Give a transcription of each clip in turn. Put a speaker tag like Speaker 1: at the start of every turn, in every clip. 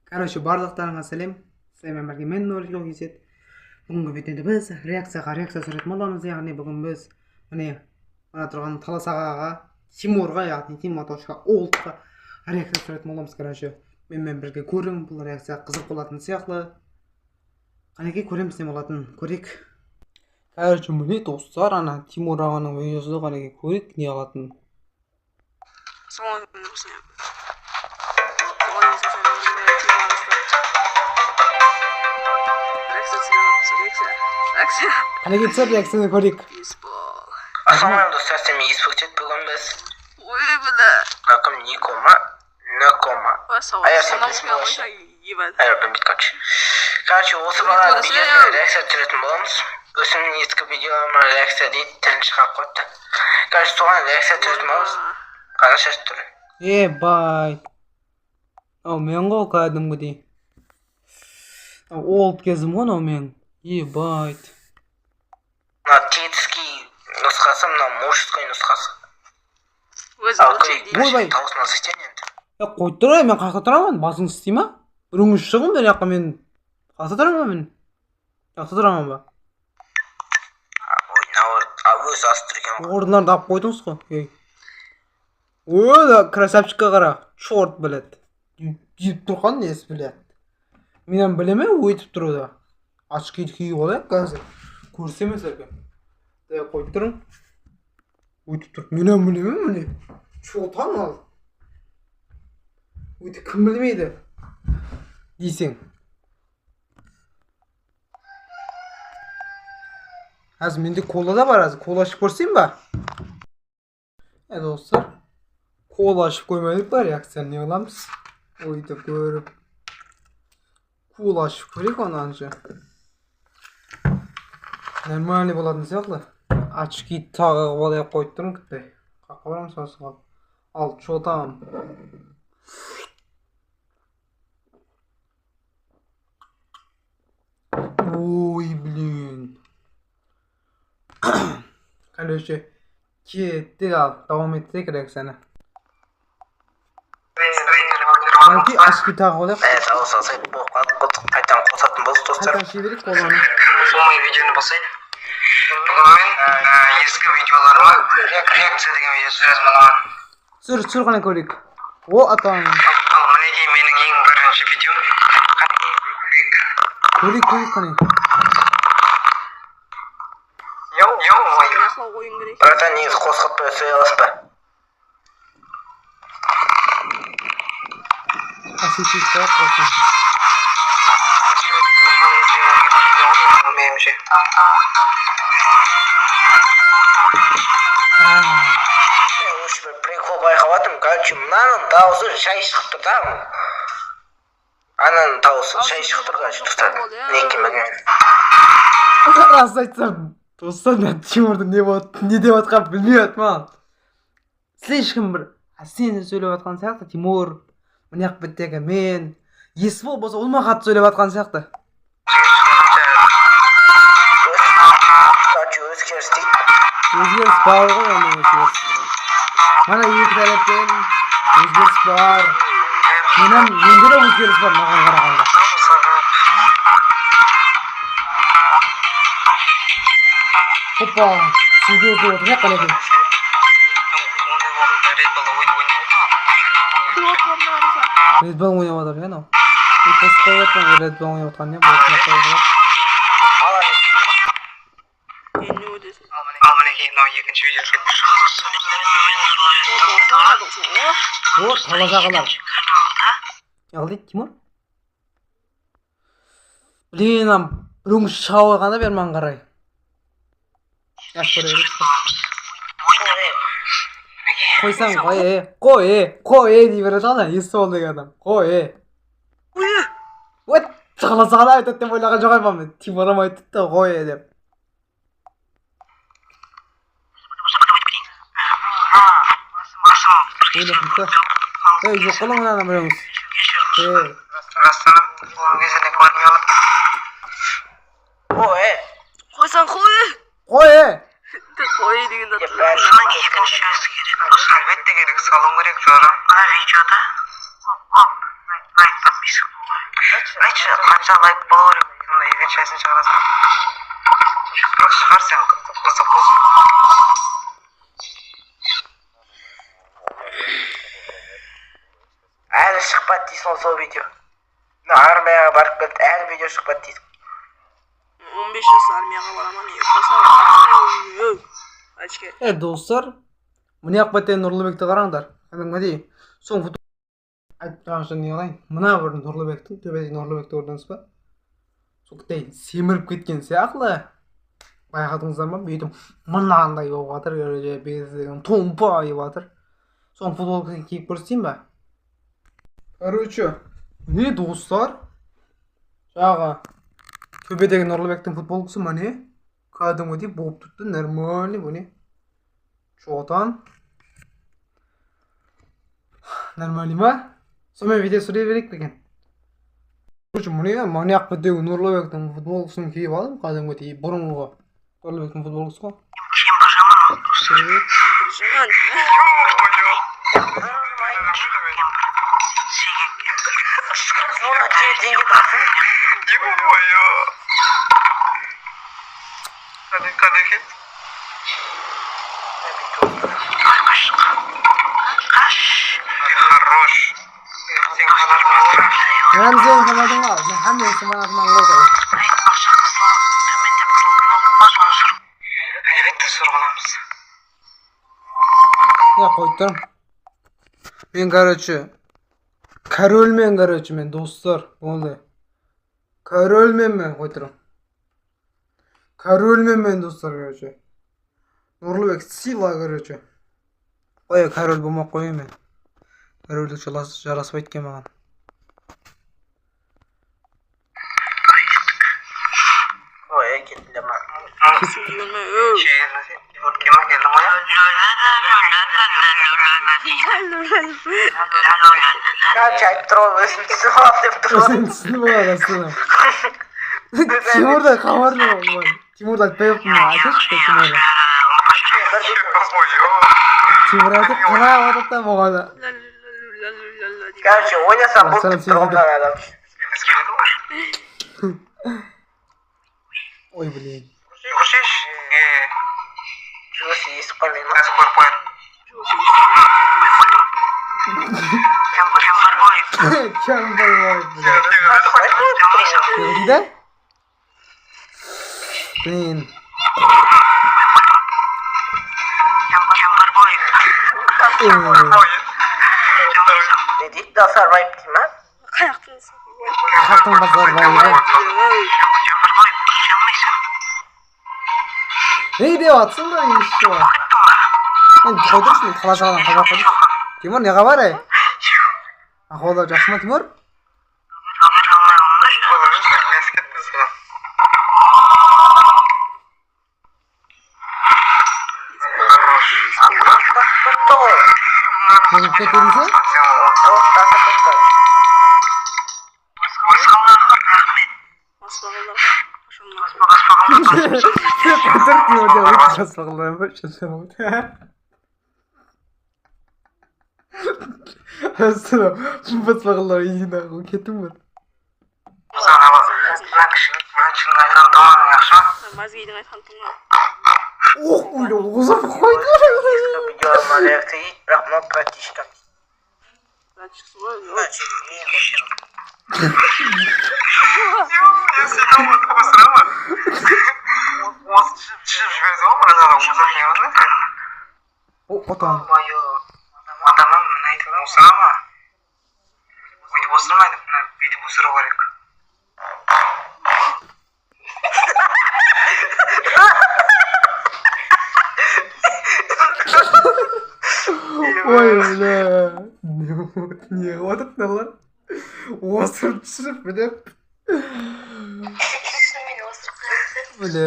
Speaker 1: Короче, барлықтарыңа сәлем. Сіздермен бірге мен Нұргүл Кезет. Бүгінгі видеода біз реакция түсіретін боламыз. Яғни бүгін біз мына тұрған Талас ағаға, Тимурға, яғни Тиматошқа, Олдқа реакция түсіретін боламыз. Короче, менімен бірге көрің, бұл реакция қызық болатын сияқты. Қанекей көреміз не болатын, көрейік. Короче, міне достар, ана Тимур ағаның видеосы қанекей көрейік, не алатын. Қанекей түсір реакцияны көрейік.
Speaker 2: Ассалаумағалейкум достар, сіздермен естіп бүгін біз раком Никома, короче, осы бала видеосына реакция түсіретін боламыз. Өзімнің ескі видеоларыма реакция дейді, тілін шығарып қойыпты. Короче, соған реакция түсіретін боламыз. Қараша түрі.
Speaker 1: Бай. Ау мен ғой кәдімгідей. Олд кезім ғой, мен. Бай.
Speaker 2: Мына тетский нұсқасы, мына мужской нұсқасы.
Speaker 1: Ойбай.
Speaker 2: Таусына сістен енді.
Speaker 1: Қойып тұр, мен қақы тұрамын, басың істей ма? Үріңіз шығын бен яққа мен қақы тұрамын мен. Яқта тұрамын ба?
Speaker 2: Өзі асып тұрген ғой.
Speaker 1: Орынларды ап қойдыңыз қой. Да, красавчикқа қара, чорт білет. Жеп тұрған несі білет. Менен білеме өйтіп тұруды. Ашқейді күйі олайық қазір. Көрсеме сәрген. Қойып тұрың. Өйтіп тұр. Менен білеме міне. Чотан ал. Өйтіп кім білмейді дейсің. Әз менде кола да бар, әз кола ашып көрсейін ба? Достар, кола ашып көрмедік бар, реакцияны не оламыз? Өйтіп көріп кола ашып көрейік онаншы. Нормальный болатын сияқты. Очки тағы балай қойып тұрмын күтпей. Қаққа барам сасыға. Ал чотам. Ой, блин. Короче, кеттік ал, давам еттік реакцияны. Қанекей ашки тағы олайық.
Speaker 2: Дауыс алсайды болып қалды, қайтадан қосатын болсы достар.
Speaker 1: Қайтадан шеберек қоланы.
Speaker 2: Солмай видеоны басайды. Бүгін мен ескі видеоларыма реакция деген видео түсіресің маған.
Speaker 1: Түсір қана көрейік. О, атаң.
Speaker 2: Ал мінекей менің ең бірінші видеом.
Speaker 1: Көрейік қане.
Speaker 2: Братан, негізі қосқытпай сөй аласыз ба?
Speaker 1: Асетейік қойып қосын.
Speaker 2: Меніңше. Осы бір прикол байқаватым, короче, мынаның дауысы шай шығып тұр да. Ананың дауысы шай шығып тұр, короче, достар. Неке мәген.
Speaker 1: Рас айтсам, достар, мен Тимурдың не деп атқан білмей атман. Слишком бір, сен сөйлеп атқан сияқты, Тимур, мұнияқ біттегі мен, есі бол болса, ол мақат сөйлеп атқан сияқты.
Speaker 2: Короче, өзгеріс дейді.
Speaker 1: Өзгеріс бар ғой, оны өзгеріс. Мана екі тәріптен өзгеріс бар. Менде де өзгеріс бар, маған қарағанда. Опа, сүйде өтіп отыр, не қалекен? Редбал ойнап отыр, не? Қосып қойып отыр, Редбал ойнап отқан, не?
Speaker 2: Ал мінекей, мынау екінші видео
Speaker 1: О, Талас ағалар. Яғли, Тимур? Блин, үрің шауы ғана берман қарай. Қойсаң, қой, дей береді ғана, есі бол деген адам. Қой. Талас ағалар айтады деп ойлаған жоқ айбам мен. Тимурам айтыпты, қой, деп. Ойлапын, жоқ қолың мұнана біріңіз.
Speaker 2: Растан, қолың кезіне көрмей алып. Қойсан қой!
Speaker 3: Қой деген де
Speaker 2: екінші сөз керек. Әлбетте керек, салым керек жора. Мына видеода айтпамайсың. Айтшы, қанша лайк болу керек? Сонда екінші айсын шығарасың. Шығар сен қызық болсын. Әлі шықпады дейсің ол сол видео. Армияға барып келді, әлі видео шықпады дейсің.
Speaker 3: 15 жас армияға барамын, ұйықтасам. Очке.
Speaker 1: Достар, мына ақпаттен Нұрлыбекті қараңдар. Кәдімгідей соң фото айтпақшы не қылайын. Мына бір Нұрлыбектің, төбедегі Нұрлыбекті көрдіңіз ба? Соқтай семіріп кеткен сияқты. Байқадыңыздар ма? Бүйтіп мынандай болып жатыр, бездеген томпайып жатыр. Соң футболкасын киіп көрсетейін ба? Короче, не достар? Жаңағы төбедегі Нұрлыбектің футболкасы міне кәдімгідей болып тұрды, нормальный бұне. Чотан. Нормальный ма? Сонымен видео сүре берейік пе екен? Короче, міне ақпеттегі Нұрлыбектің футболкасын киіп алдым, кәдімгідей бұрынғы Нұрлыбектің футболкасы ғой.
Speaker 3: Кемпір жаман.
Speaker 2: Хорош.
Speaker 1: Hem sen kanadın var, hem de sen kanadından var.
Speaker 2: Әлбетте сұрғаламыз.
Speaker 1: Ya koydum. Ben корольмен, мен достар, болды. Корольмен koydum. Корольмен достар, Нұрлыбек сила, Ой, король болмақ қойым мен. Корольдік жараспайды екен маған.
Speaker 2: Ой, кетті ма. Қанша айтып тұр ғой, өзім түсіп алып деп тұр ғой.
Speaker 1: Өзің түсініп алады астына. Тимурда хабарлы бол. Тимурда айтпай өттім, айтайықшы Тимурда. Тимур айтып қарап отырып та болғаны.
Speaker 2: Короче, ойнасам бұл деп тұрғандар адам.
Speaker 1: Ой, блин.
Speaker 2: Көрсеш? Жұмыс есіп қалмайын ма?
Speaker 1: Кемпір бой, блин. Дейді? Блин.
Speaker 2: Не дейді? Дасар байып дей ма?
Speaker 3: Қаяқтың
Speaker 1: Қақтың базар байы. Ей деп атсың да еще. Мен қойдыршын, қала жағадан қазақ қойдыршын. Тимур, неға бар әй? Ақуалда жақсы ма, Тимур? Көзіп кететін сен?
Speaker 3: Баспағыларға қошымнан.
Speaker 1: Қойдыр Тимур деп өте жаспағылар ма? Астына баспағылар егін ағыл кеттің бі?
Speaker 3: Мазгейдің айтқан тұңға.
Speaker 1: Ох, өлі оғызып қойды.
Speaker 2: Видеома реакция ет, бірақ мынау братишкам.
Speaker 3: Братишкасы ғой?
Speaker 1: О, отан.
Speaker 2: Адамам мына айтып осырама. Өйтіп осырмайды, мына бүйтіп осыру керек.
Speaker 1: Ой, бля. Не отыпты lan. Осырып түсіріп, білеп. Бля.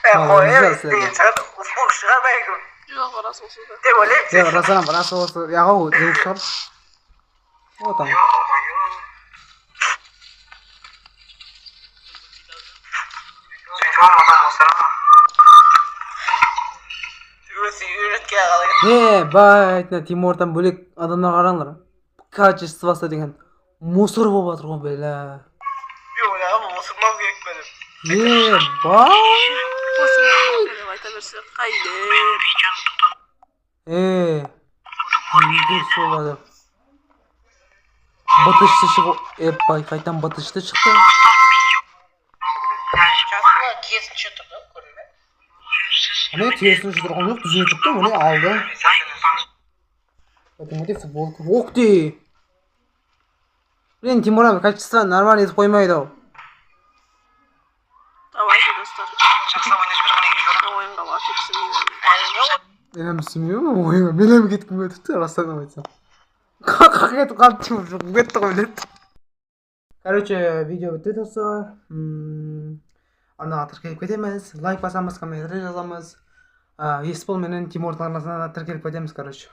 Speaker 2: Қой, деген саған ұспық шығармайын.
Speaker 3: Жоқ, рас осы да.
Speaker 2: Деп ойлаймын.
Speaker 1: Жоқ, рас осы. Яға ол, деп шығар. Отан.
Speaker 2: Сөйтіп адам осырама. Үйретке қалай.
Speaker 1: Байтына Тимурдан бөлек адамдар қараңдар. Качествосы деген Мусор болып жатыр ғой бәле.
Speaker 2: Мен ойлағам осырмау керек benim.
Speaker 1: Бай.
Speaker 3: Деп айта берсе қайдыр.
Speaker 1: Не болады? Батышты шығып, бай қайтан батышты шықты.
Speaker 2: Жасына керісінше тұр да, көрдің бе?
Speaker 1: Міне керісінше тұрған жоқ, түзетіп тұр, міне алды. Міне футболка. Ух ты! Блин, Тимур abi качество нормально етіп қоймайды ау.
Speaker 3: Давайте, достар.
Speaker 2: Жақсылап ойнап жібер, қане келіп
Speaker 3: Ойынға бас етсін.
Speaker 1: Мен түсінбеймін, ойға. Мен әмі кеткім өтіпті, растан айтсам. Қақ етіп қалды Тимур, жоқ, кетті ғой білет. Короче, видео бітті достар. Анаға тіркеліп кетеміз, лайк басамыз, комментарий жазамыз. Еспол менен Тимурдың арасына тіркеліп кетеміз, короче.